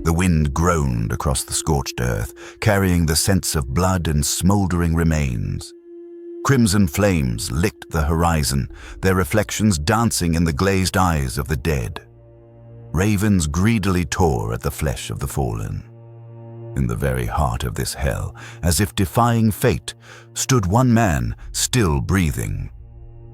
The wind groaned across the scorched earth, carrying the scents of blood and smoldering remains. Crimson flames licked the horizon, their reflections dancing in the glazed eyes of the dead. Ravens greedily tore at the flesh of the fallen. In the very heart of this hell, as if defying fate, stood one man, still breathing.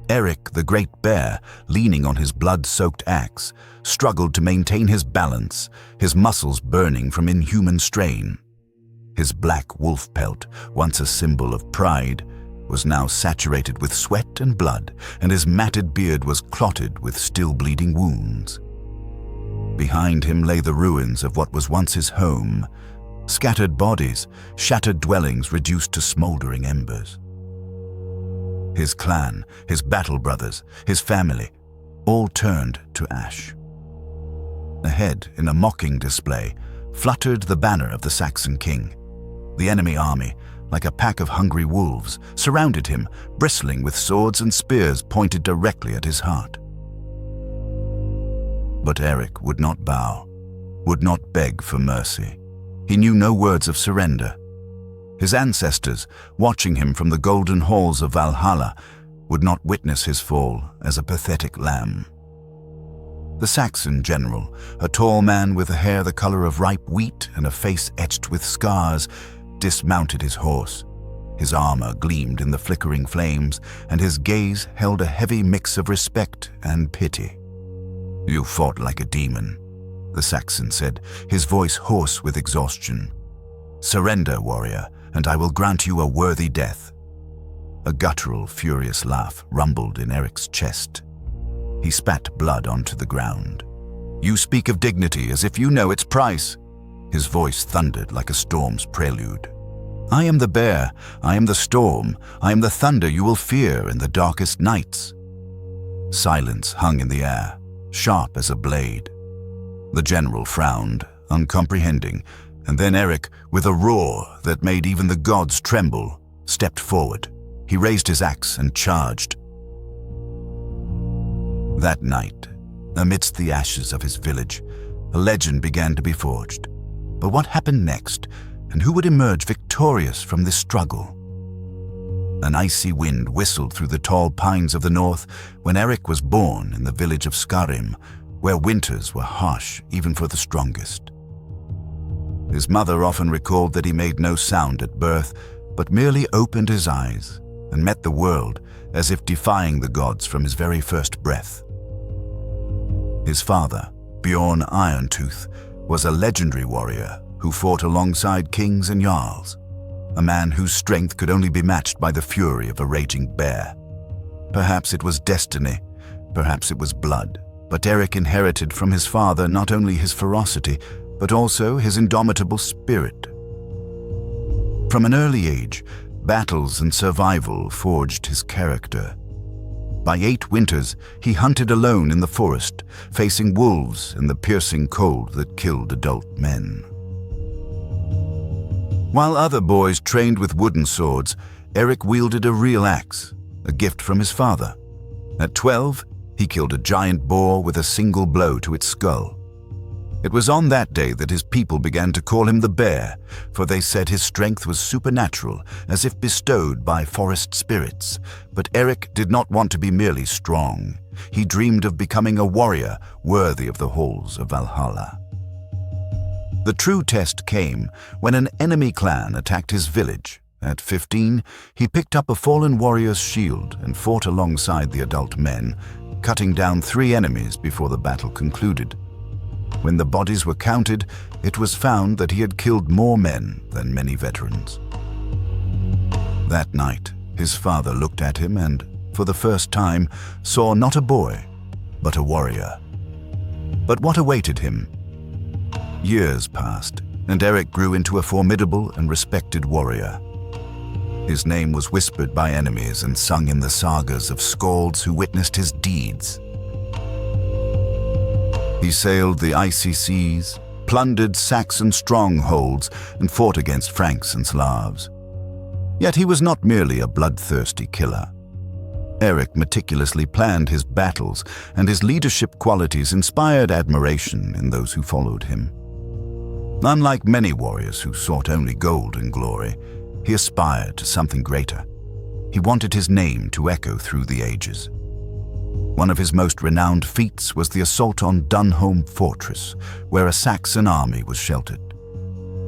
Eric, the great bear, leaning on his blood-soaked axe, struggled to maintain his balance, his muscles burning from inhuman strain. His black wolf pelt, once a symbol of pride, was now saturated with sweat and blood, and his matted beard was clotted with still-bleeding wounds. Behind him lay the ruins of what was once his home, scattered bodies, shattered dwellings reduced to smoldering embers. His clan, his battle brothers, his family, all turned to ash. Ahead, in a mocking display, fluttered the banner of the Saxon king. The enemy army, like a pack of hungry wolves, surrounded him, bristling with swords and spears pointed directly at his heart. But Eric would not bow, would not beg for mercy. He knew no words of surrender. His ancestors, watching him from the golden halls of Valhalla, would not witness his fall as a pathetic lamb. The Saxon general, a tall man with hair the color of ripe wheat and a face etched with scars, dismounted his horse. His armor gleamed in the flickering flames, and his gaze held a heavy mix of respect and pity. "You fought like a demon," the Saxon said, his voice hoarse with exhaustion. "Surrender, warrior, and I will grant you a worthy death." A guttural, furious laugh rumbled in Eric's chest. He spat blood onto the ground. "You speak of dignity as if you know its price." His voice thundered like a storm's prelude. "I am the bear, I am the storm, I am the thunder you will fear in the darkest nights." Silence hung in the air, sharp as a blade. The general frowned, uncomprehending, and then Eric, with a roar that made even the gods tremble, stepped forward. He raised his axe and charged. That night, amidst the ashes of his village, a legend began to be forged. But what happened next, and who would emerge victorious from this struggle? An icy wind whistled through the tall pines of the north when Eric was born in the village of Skarim, where winters were harsh even for the strongest. His mother often recalled that he made no sound at birth, but merely opened his eyes and met the world as if defying the gods from his very first breath. His father, Bjorn Irontooth, was a legendary warrior who fought alongside kings and jarls, a man whose strength could only be matched by the fury of a raging bear. Perhaps it was destiny, perhaps it was blood, but Eric inherited from his father not only his ferocity, but also his indomitable spirit. From an early age, battles and survival forged his character. By 8 winters, he hunted alone in the forest, facing wolves and the piercing cold that killed adult men. While other boys trained with wooden swords, Eric wielded a real axe, a gift from his father. At 12, he killed a giant boar with a single blow to its skull. It was on that day that his people began to call him the Bear, for they said his strength was supernatural, as if bestowed by forest spirits. But Eric did not want to be merely strong. He dreamed of becoming a warrior worthy of the halls of Valhalla. The true test came when an enemy clan attacked his village. At 15, he picked up a fallen warrior's shield and fought alongside the adult men, cutting down 3 enemies before the battle concluded. When the bodies were counted, it was found that he had killed more men than many veterans. That night, his father looked at him and, for the first time, saw not a boy, but a warrior. But what awaited him? Years passed, and Eric grew into a formidable and respected warrior. His name was whispered by enemies and sung in the sagas of skalds who witnessed his deeds. He sailed the icy seas, plundered Saxon strongholds, and fought against Franks and Slavs. Yet he was not merely a bloodthirsty killer. Eric meticulously planned his battles, and his leadership qualities inspired admiration in those who followed him. Unlike many warriors who sought only gold and glory, he aspired to something greater. He wanted his name to echo through the ages. One of his most renowned feats was the assault on Dunholm Fortress, where a Saxon army was sheltered.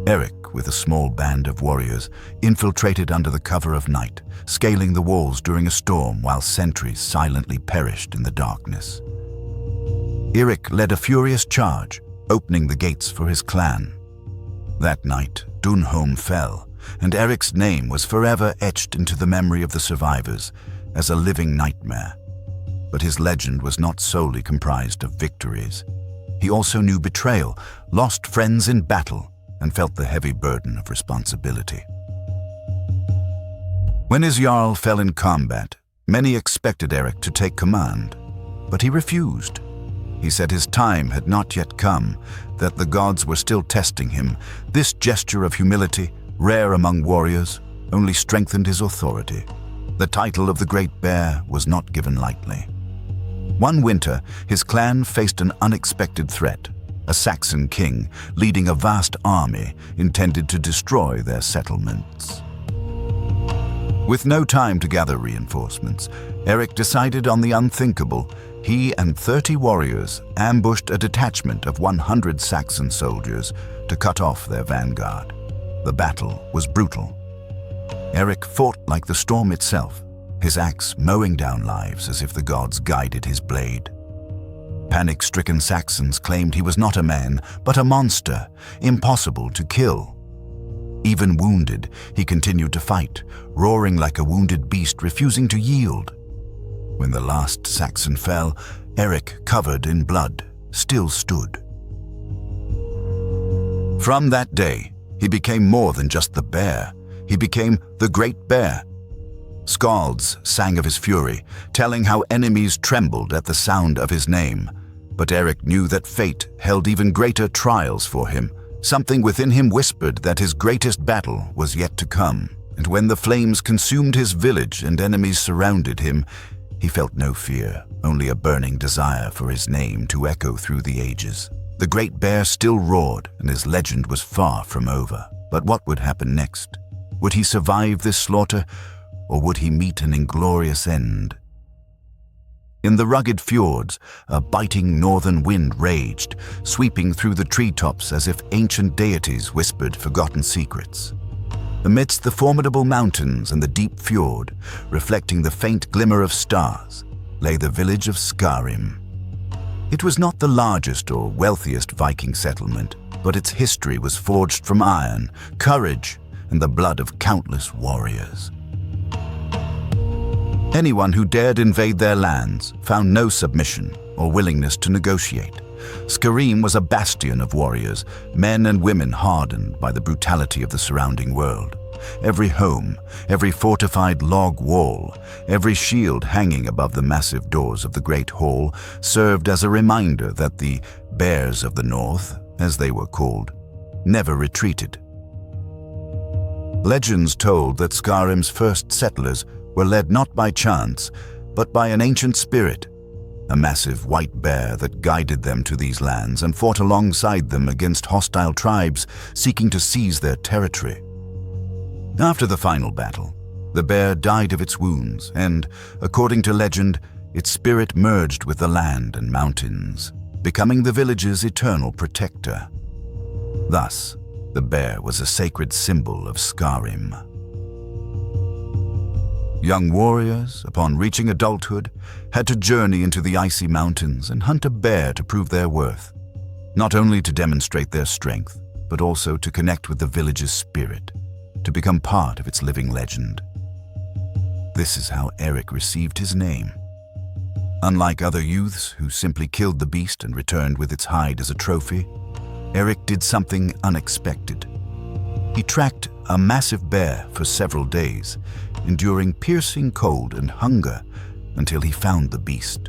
Eric, with a small band of warriors, infiltrated under the cover of night, scaling the walls during a storm while sentries silently perished in the darkness. Eric led a furious charge, opening the gates for his clan. That night, Dunholm fell, and Eric's name was forever etched into the memory of the survivors as a living nightmare. But his legend was not solely comprised of victories. He also knew betrayal, lost friends in battle, and felt the heavy burden of responsibility. When his Jarl fell in combat, many expected Eric to take command, but he refused. He said his time had not yet come, that the gods were still testing him. This gesture of humility, rare among warriors, only strengthened his authority. The title of the Great Bear was not given lightly. One winter, his clan faced an unexpected threat, a Saxon king leading a vast army intended to destroy their settlements. With no time to gather reinforcements, Eric decided on the unthinkable. He and 30 warriors ambushed a detachment of 100 Saxon soldiers to cut off their vanguard. The battle was brutal. Eric fought like the storm itself, his axe mowing down lives as if the gods guided his blade. Panic-stricken Saxons claimed he was not a man, but a monster, impossible to kill. Even wounded, he continued to fight, roaring like a wounded beast, refusing to yield. When the last Saxon fell, Eric, covered in blood, still stood. From that day, he became more than just the bear. He became the Great Bear. Skalds sang of his fury, telling how enemies trembled at the sound of his name. But Eric knew that fate held even greater trials for him. Something within him whispered that his greatest battle was yet to come. And when the flames consumed his village and enemies surrounded him, he felt no fear, only a burning desire for his name to echo through the ages. The Great Bear still roared, and his legend was far from over. But what would happen next? Would he survive this slaughter, or would he meet an inglorious end? In the rugged fjords, a biting northern wind raged, sweeping through the treetops as if ancient deities whispered forgotten secrets. Amidst the formidable mountains and the deep fjord, reflecting the faint glimmer of stars, lay the village of Skarim. It was not the largest or wealthiest Viking settlement, but its history was forged from iron, courage, and the blood of countless warriors. Anyone who dared invade their lands found no submission or willingness to negotiate. Skarim was a bastion of warriors, men and women hardened by the brutality of the surrounding world. Every home, every fortified log wall, every shield hanging above the massive doors of the great hall served as a reminder that the Bears of the North, as they were called, never retreated. Legends told that Skarim's first settlers were led not by chance, but by an ancient spirit, a massive white bear that guided them to these lands and fought alongside them against hostile tribes seeking to seize their territory. After the final battle, the bear died of its wounds and, according to legend, its spirit merged with the land and mountains, becoming the village's eternal protector. Thus, the bear was a sacred symbol of Skarim. Young warriors, upon reaching adulthood, had to journey into the icy mountains and hunt a bear to prove their worth, not only to demonstrate their strength, but also to connect with the village's spirit, to become part of its living legend. This is how Eric received his name. Unlike other youths who simply killed the beast and returned with its hide as a trophy, Eric did something unexpected. He tracked a massive bear for several days, enduring piercing cold and hunger until he found the beast.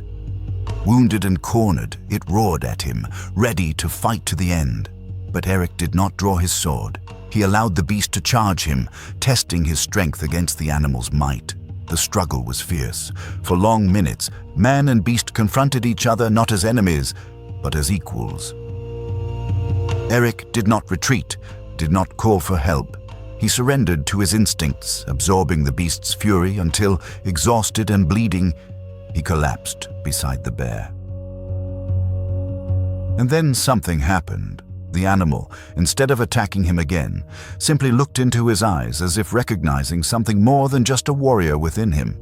Wounded and cornered, it roared at him, ready to fight to the end. But Eric did not draw his sword. He allowed the beast to charge him, testing his strength against the animal's might. The struggle was fierce. For long minutes, man and beast confronted each other not as enemies, but as equals. Eric did not retreat, did not call for help. He surrendered to his instincts, absorbing the beast's fury until, exhausted and bleeding, he collapsed beside the bear. And then something happened. The animal, instead of attacking him again, simply looked into his eyes as if recognizing something more than just a warrior within him.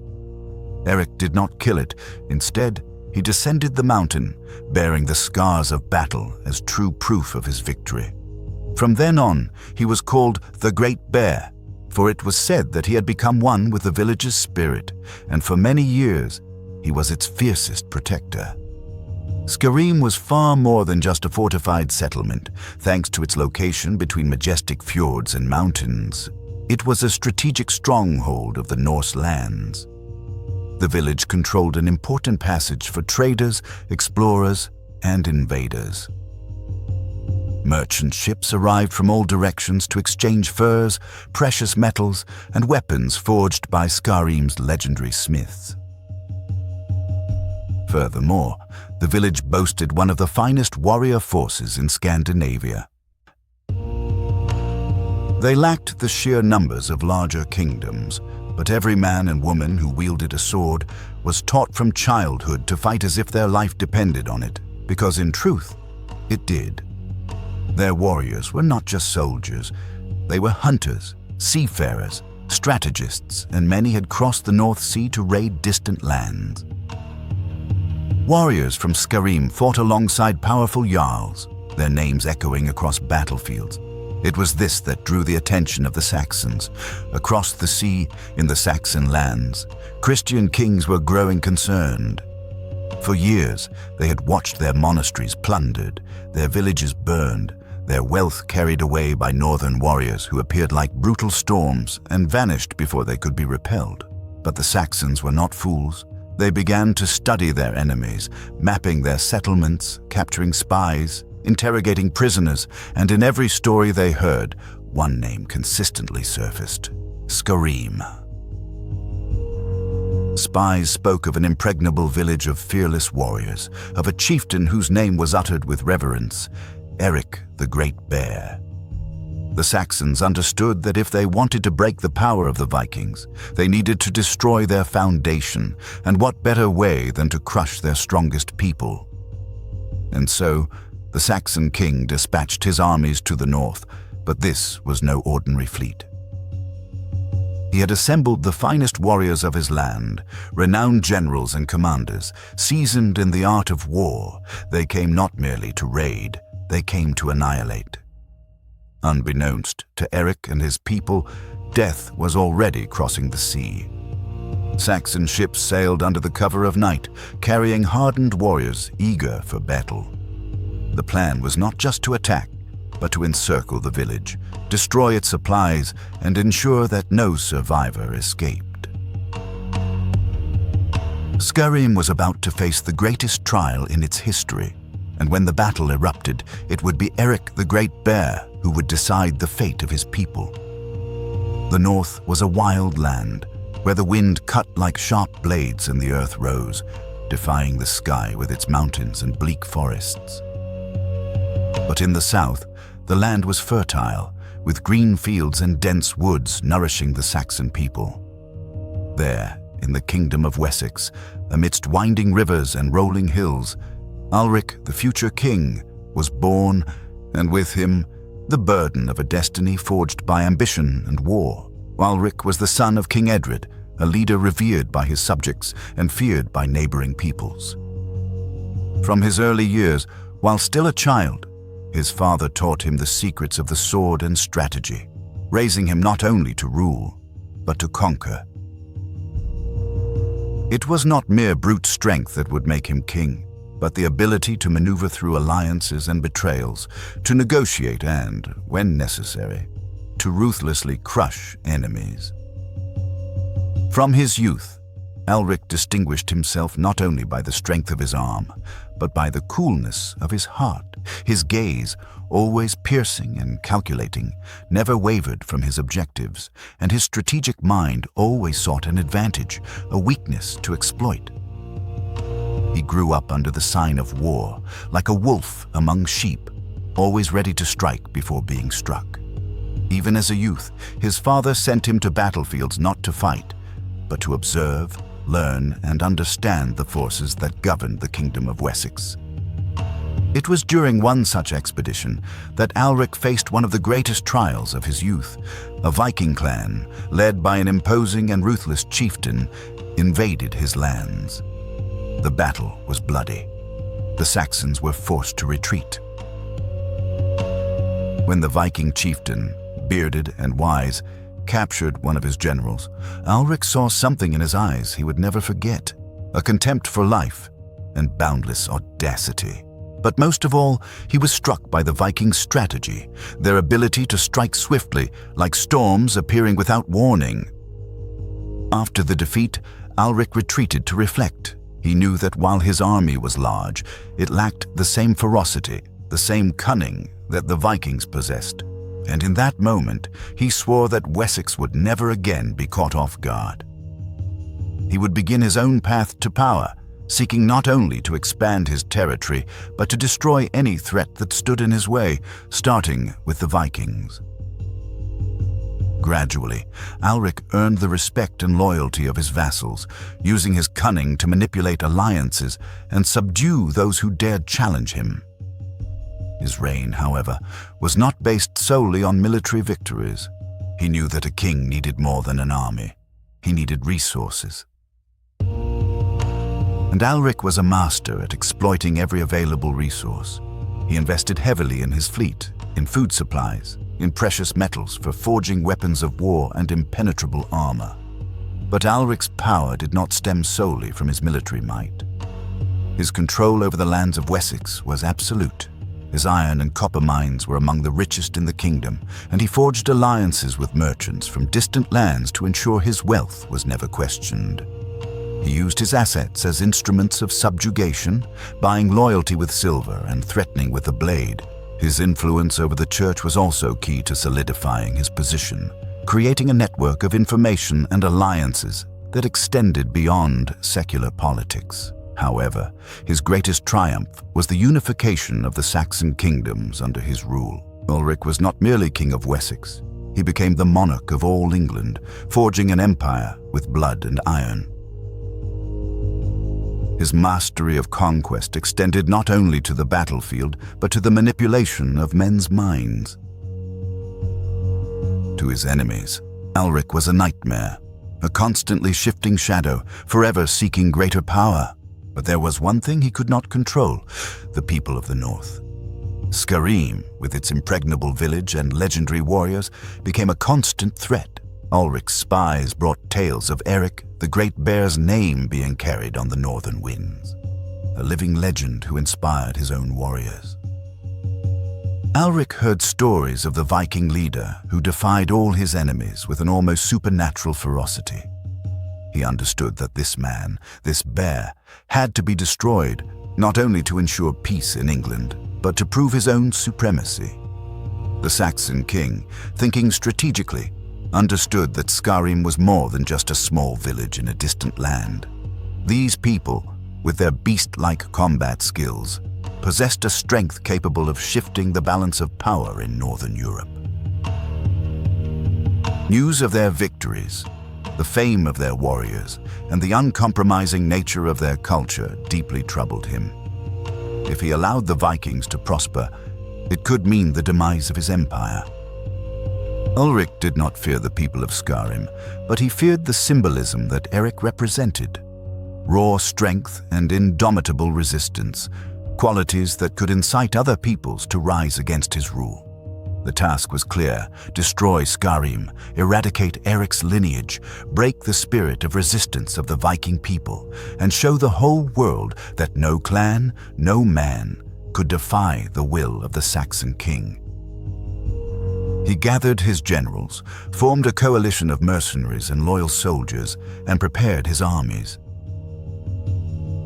Eric did not kill it. Instead, he descended the mountain, bearing the scars of battle as true proof of his victory. From then on, he was called the Great Bear, for it was said that he had become one with the village's spirit, and for many years, he was its fiercest protector. Skyrim was far more than just a fortified settlement, thanks to its location between majestic fjords and mountains. It was a strategic stronghold of the Norse lands. The village controlled an important passage for traders, explorers, and invaders. Merchant ships arrived from all directions to exchange furs, precious metals, and weapons forged by Skyrim's legendary smiths. Furthermore, the village boasted one of the finest warrior forces in Scandinavia. They lacked the sheer numbers of larger kingdoms, but every man and woman who wielded a sword was taught from childhood to fight as if their life depended on it, because in truth, it did. Their warriors were not just soldiers, they were hunters, seafarers, strategists, and many had crossed the North Sea to raid distant lands. Warriors from Skyrim fought alongside powerful jarls, their names echoing across battlefields. It was this that drew the attention of the Saxons. Across the sea, in the Saxon lands, Christian kings were growing concerned. For years, they had watched their monasteries plundered, their villages burned, their wealth carried away by northern warriors who appeared like brutal storms and vanished before they could be repelled. But the Saxons were not fools. They began to study their enemies, mapping their settlements, capturing spies, interrogating prisoners, and in every story they heard, one name consistently surfaced: Skyrim. Spies spoke of an impregnable village of fearless warriors, of a chieftain whose name was uttered with reverence, Eric the Great Bear. The Saxons understood that if they wanted to break the power of the Vikings, they needed to destroy their foundation, and what better way than to crush their strongest people? And so, the Saxon king dispatched his armies to the north, but this was no ordinary fleet. He had assembled the finest warriors of his land, renowned generals and commanders, seasoned in the art of war. They came not merely to raid, they came to annihilate. Unbeknownst to Eric and his people, death was already crossing the sea. Saxon ships sailed under the cover of night, carrying hardened warriors eager for battle. The plan was not just to attack, but to encircle the village, destroy its supplies, and ensure that no survivor escaped. Skyrim was about to face the greatest trial in its history, and when the battle erupted, it would be Eric the Great Bear who would decide the fate of his people. The north was a wild land, where the wind cut like sharp blades and the earth rose, defying the sky with its mountains and bleak forests. But in the south, the land was fertile, with green fields and dense woods nourishing the Saxon people. There, in the kingdom of Wessex, amidst winding rivers and rolling hills, Ulrich, the future king, was born, and with him, the burden of a destiny forged by ambition and war. Ulrich was the son of King Edred, a leader revered by his subjects and feared by neighboring peoples. From his early years, while still a child, his father taught him the secrets of the sword and strategy, raising him not only to rule, but to conquer. It was not mere brute strength that would make him king, but the ability to maneuver through alliances and betrayals, to negotiate and, when necessary, to ruthlessly crush enemies. From his youth, Ulrich distinguished himself not only by the strength of his arm, but by the coolness of his heart. His gaze, always piercing and calculating, never wavered from his objectives, and his strategic mind always sought an advantage, a weakness to exploit. He grew up under the sign of war, like a wolf among sheep, always ready to strike before being struck. Even as a youth, his father sent him to battlefields not to fight, but to observe, learn, and understand the forces that governed the Kingdom of Wessex. It was during one such expedition that Alric faced one of the greatest trials of his youth. A Viking clan, led by an imposing and ruthless chieftain, invaded his lands. The battle was bloody. The Saxons were forced to retreat. When the Viking chieftain, bearded and wise, captured one of his generals, Alric saw something in his eyes he would never forget, a contempt for life and boundless audacity. But most of all, he was struck by the Vikings' strategy, their ability to strike swiftly, like storms appearing without warning. After the defeat, Alric retreated to reflect. He knew that while his army was large, it lacked the same ferocity, the same cunning that the Vikings possessed. And in that moment, he swore that Wessex would never again be caught off guard. He would begin his own path to power, seeking not only to expand his territory, but to destroy any threat that stood in his way, starting with the Vikings. Gradually, Alric earned the respect and loyalty of his vassals, using his cunning to manipulate alliances and subdue those who dared challenge him. His reign, however, was not based solely on military victories. He knew that a king needed more than an army. He needed resources. And Alric was a master at exploiting every available resource. He invested heavily in his fleet, in food supplies, in precious metals for forging weapons of war and impenetrable armor. But Alric's power did not stem solely from his military might. His control over the lands of Wessex was absolute. His iron and copper mines were among the richest in the kingdom, and he forged alliances with merchants from distant lands to ensure his wealth was never questioned. He used his assets as instruments of subjugation, buying loyalty with silver and threatening with the blade. His influence over the church was also key to solidifying his position, creating a network of information and alliances that extended beyond secular politics. However, his greatest triumph was the unification of the Saxon kingdoms under his rule. Ulrich was not merely king of Wessex. He became the monarch of all England, forging an empire with blood and iron. His mastery of conquest extended not only to the battlefield, but to the manipulation of men's minds. To his enemies, Alric was a nightmare, a constantly shifting shadow, forever seeking greater power. But there was one thing he could not control: the people of the north. Scarim, with its impregnable village and legendary warriors, became a constant threat. Ulric's spies brought tales of Eric, the Great Bear's name being carried on the northern winds, a living legend who inspired his own warriors. Alric heard stories of the Viking leader who defied all his enemies with an almost supernatural ferocity. He understood that this man, this bear, had to be destroyed, not only to ensure peace in England, but to prove his own supremacy. The Saxon king, thinking strategically, understood that Scarim was more than just a small village in a distant land. These people, with their beast-like combat skills, possessed a strength capable of shifting the balance of power in northern Europe. News of their victories, the fame of their warriors, and the uncompromising nature of their culture deeply troubled him. If he allowed the Vikings to prosper, it could mean the demise of his empire. Ulrich did not fear the people of Scarim, but he feared the symbolism that Eric represented: raw strength and indomitable resistance, qualities that could incite other peoples to rise against his rule. The task was clear: destroy Scarim, eradicate Eric's lineage, break the spirit of resistance of the Viking people, and show the whole world that no clan, no man could defy the will of the Saxon king. He gathered his generals, formed a coalition of mercenaries and loyal soldiers, and prepared his armies.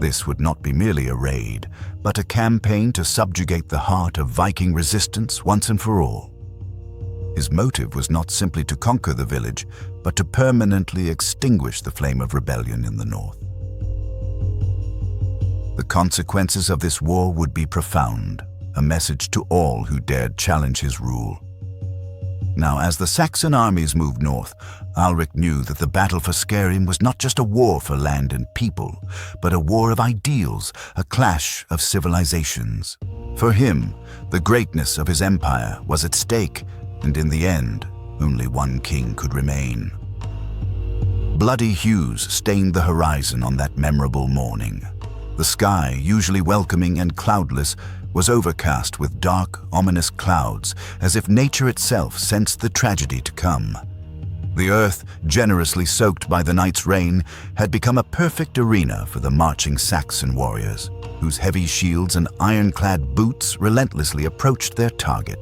This would not be merely a raid, but a campaign to subjugate the heart of Viking resistance once and for all. His motive was not simply to conquer the village, but to permanently extinguish the flame of rebellion in the north. The consequences of this war would be profound: a message to all who dared challenge his rule. Now, as the Saxon armies moved north, Alric knew that the battle for Scarim was not just a war for land and people, but a war of ideals, a clash of civilizations. For him, the greatness of his empire was at stake, and in the end, only one king could remain. Bloody hues stained the horizon on that memorable morning. The sky, usually welcoming and cloudless, was overcast with dark, ominous clouds, as if nature itself sensed the tragedy to come. The earth, generously soaked by the night's rain, had become a perfect arena for the marching Saxon warriors, whose heavy shields and ironclad boots relentlessly approached their target.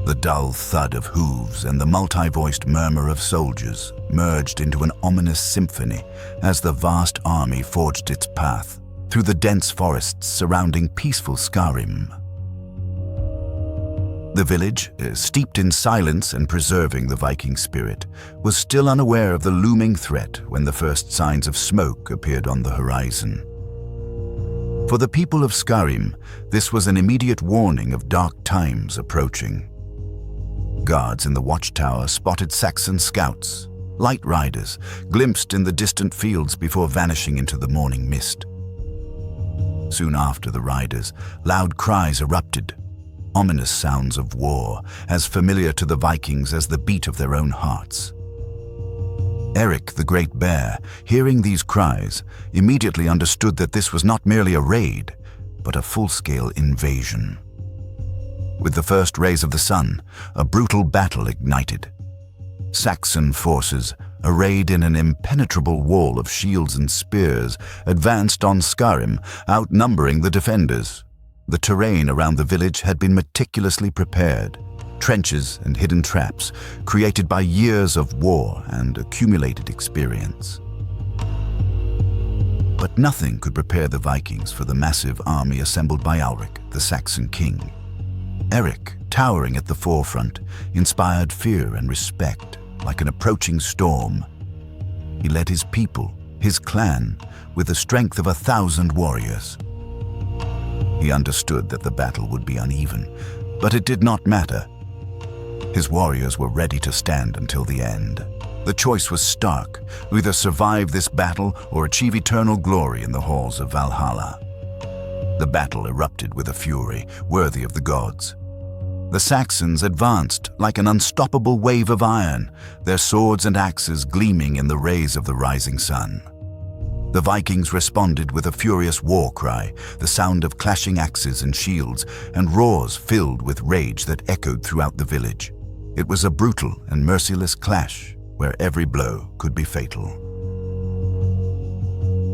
The dull thud of hooves and the multi-voiced murmur of soldiers merged into an ominous symphony as the vast army forged its path through the dense forests surrounding peaceful Scarim. The village, steeped in silence and preserving the Viking spirit, was still unaware of the looming threat when the first signs of smoke appeared on the horizon. For the people of Scarim, this was an immediate warning of dark times approaching. Guards in the watchtower spotted Saxon scouts, light riders, glimpsed in the distant fields before vanishing into the morning mist. Soon after the riders, loud cries erupted, ominous sounds of war, as familiar to the Vikings as the beat of their own hearts. Eric the Great Bear, hearing these cries, immediately understood that this was not merely a raid, but a full-scale invasion. With the first rays of the sun, a brutal battle ignited. Saxon forces, arrayed in an impenetrable wall of shields and spears, advanced on Scarim, outnumbering the defenders. The terrain around the village had been meticulously prepared. Trenches and hidden traps, created by years of war and accumulated experience. But nothing could prepare the Vikings for the massive army assembled by Alric, the Saxon king. Eric, towering at the forefront, inspired fear and respect, like an approaching storm. He led his people, his clan, with the strength of 1,000 warriors. He understood that the battle would be uneven, but it did not matter. His warriors were ready to stand until the end. The choice was stark: either survive this battle or achieve eternal glory in the halls of Valhalla. The battle erupted with a fury worthy of the gods. The Saxons advanced like an unstoppable wave of iron, their swords and axes gleaming in the rays of the rising sun. The Vikings responded with a furious war cry, the sound of clashing axes and shields, and roars filled with rage that echoed throughout the village. It was a brutal and merciless clash where every blow could be fatal.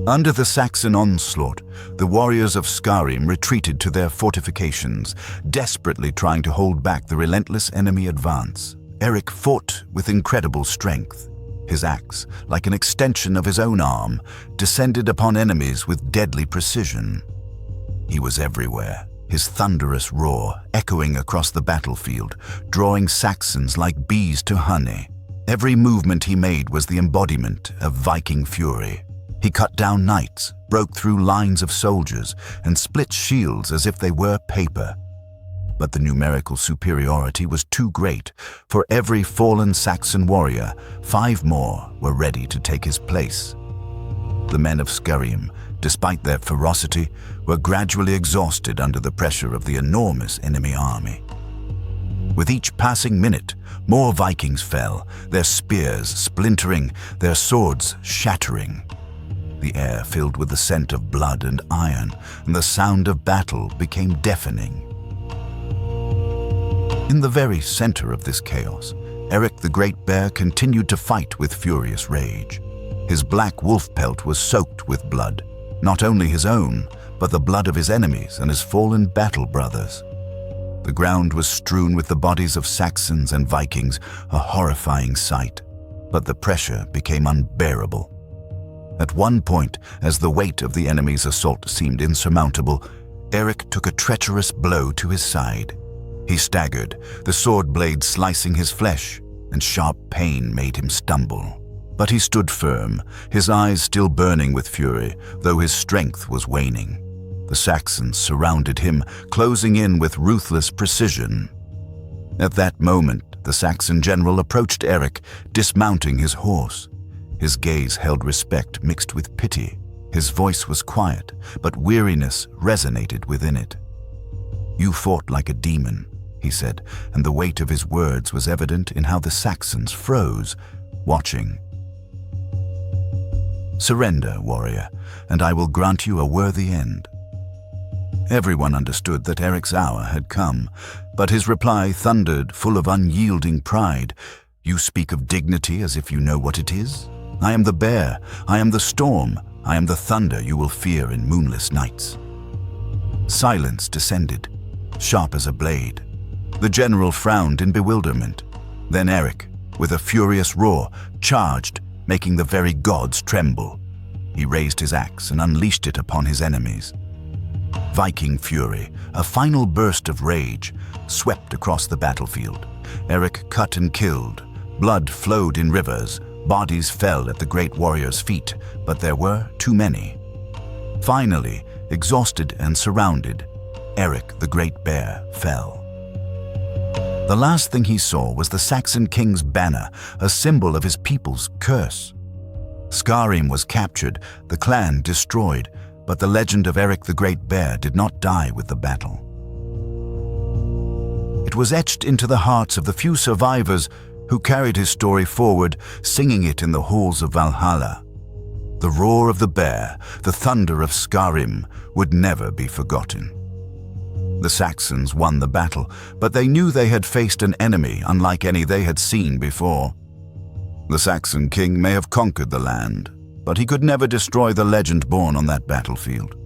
Under the Saxon onslaught, the warriors of Scarim retreated to their fortifications, desperately trying to hold back the relentless enemy advance. Eric fought with incredible strength. His axe, like an extension of his own arm, descended upon enemies with deadly precision. He was everywhere, his thunderous roar echoing across the battlefield, drawing Saxons like bees to honey. Every movement he made was the embodiment of Viking fury. He cut down knights, broke through lines of soldiers, and split shields as if they were paper. But the numerical superiority was too great. For every fallen Saxon warrior, 5 more were ready to take his place. The men of Scarim, despite their ferocity, were gradually exhausted under the pressure of the enormous enemy army. With each passing minute, more Vikings fell, their spears splintering, their swords shattering. The air filled with the scent of blood and iron, and the sound of battle became deafening. In the very center of this chaos, Eric the Great Bear continued to fight with furious rage. His black wolf pelt was soaked with blood, not only his own, but the blood of his enemies and his fallen battle brothers. The ground was strewn with the bodies of Saxons and Vikings, a horrifying sight, but the pressure became unbearable. At one point, as the weight of the enemy's assault seemed insurmountable, Eric took a treacherous blow to his side. He staggered, the sword blade slicing his flesh, and sharp pain made him stumble. But he stood firm, his eyes still burning with fury, though his strength was waning. The Saxons surrounded him, closing in with ruthless precision. At that moment, the Saxon general approached Eric, dismounting his horse. His gaze held respect mixed with pity. His voice was quiet, but weariness resonated within it. "You fought like a demon," he said, and the weight of his words was evident in how the Saxons froze, watching. "Surrender, warrior, and I will grant you a worthy end." Everyone understood that Eric's hour had come, but his reply thundered, full of unyielding pride. "You speak of dignity as if you know what it is? I am the bear, I am the storm, I am the thunder you will fear in moonless nights." Silence descended, sharp as a blade. The general frowned in bewilderment. Then Eric, with a furious roar, charged, making the very gods tremble. He raised his axe and unleashed it upon his enemies. Viking fury, a final burst of rage, swept across the battlefield. Eric cut and killed. Blood flowed in rivers. Bodies fell at the great warrior's feet, but there were too many. Finally, exhausted and surrounded, Eric the Great Bear fell. The last thing he saw was the Saxon king's banner, a symbol of his people's curse. Skarim was captured, the clan destroyed, but the legend of Eric the Great Bear did not die with the battle. It was etched into the hearts of the few survivors who carried his story forward, singing it in the halls of Valhalla. The roar of the bear, the thunder of Skarim, would never be forgotten. The Saxons won the battle, but they knew they had faced an enemy unlike any they had seen before. The Saxon king may have conquered the land, but he could never destroy the legend born on that battlefield.